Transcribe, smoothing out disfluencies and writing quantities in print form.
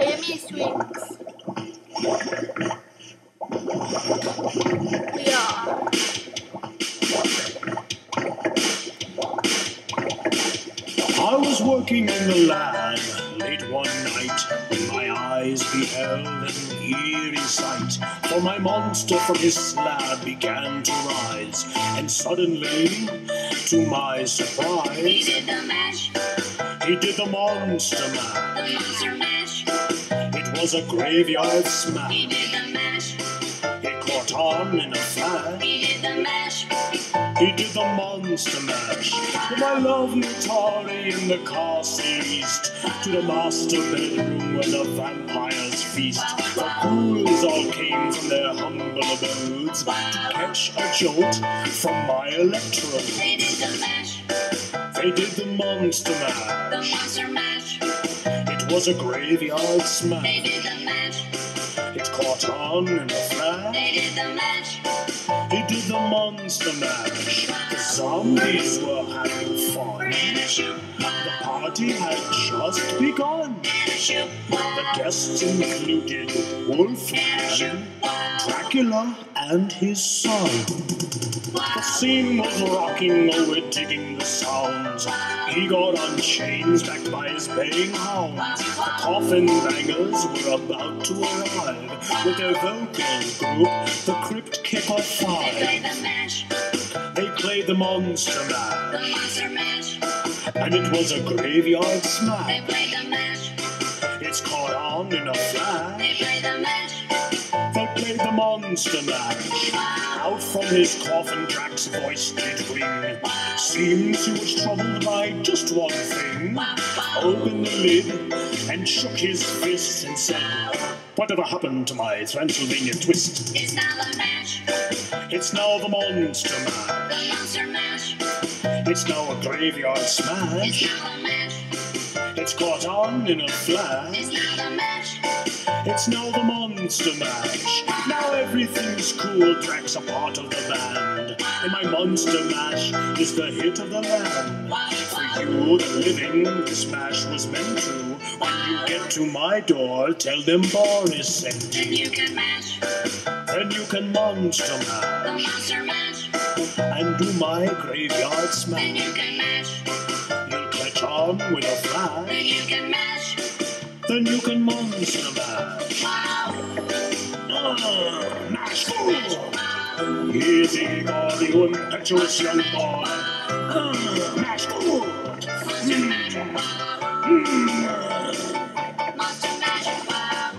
Amy swings. Yeah. I was working in the lab late one night when my eyes beheld an eerie sight. For my monster from his slab began to rise, and suddenly, to my surprise, He did the mash. He did the monster mash. The monster mash. It was a graveyard smash. He did the mash. It caught on in a flash. He did the mash. He did the monster mash. With my lovely Tari in the castle east, to the master bedroom where the vampires feast. The ghouls all came from their humble abodes to catch a jolt from my electrode. They did the mash. They did the monster The mash. monster mash. It was a graveyard They smash. did the mash. It caught on in a flash. They did the mash. They did the monster mash. The zombies were having fun. And a shoot. The party had just begun. And a shoot. The guests included Wolfman, Dracula, and his son. The scene was rocking, while we're digging the sounds. He got on chains backed by his baying hounds. The coffin bangers were about to arrive with their vocal group, the Crypt Kicker They played Five. the mash. They played the monster The mash, monster mash. and it was a graveyard They smash. played the mash. It's caught on in a flash. They played the mash. They played the monster mash. Out from his coffin, Drax's voice did ring. Seems he was troubled by just one thing. Opened the lid and shook his fist and said, "Whatever happened to my Transylvania twist? It's now the mash. It's now the monster The mash. monster mash. It's now a graveyard It's smash. now the mash. It's caught on in a flash. It's now the mash. It's now the monster mash. Now everything's cool. Drax a part of the band, and my monster mash is the hit of the land. For you, the living, this mash was meant to. When you get to my door, tell them Boris sent. Then you can mash. Then you can monster The mash monster mash. and do my graveyard Then smash. you can mash. You'll catch on with a Then flash. you can mash. Then you can monster mash. Wow. Mash fool! Easy, Gordy, impetuous young boy. Mash fool! Monster mash. Monster mash. Wow.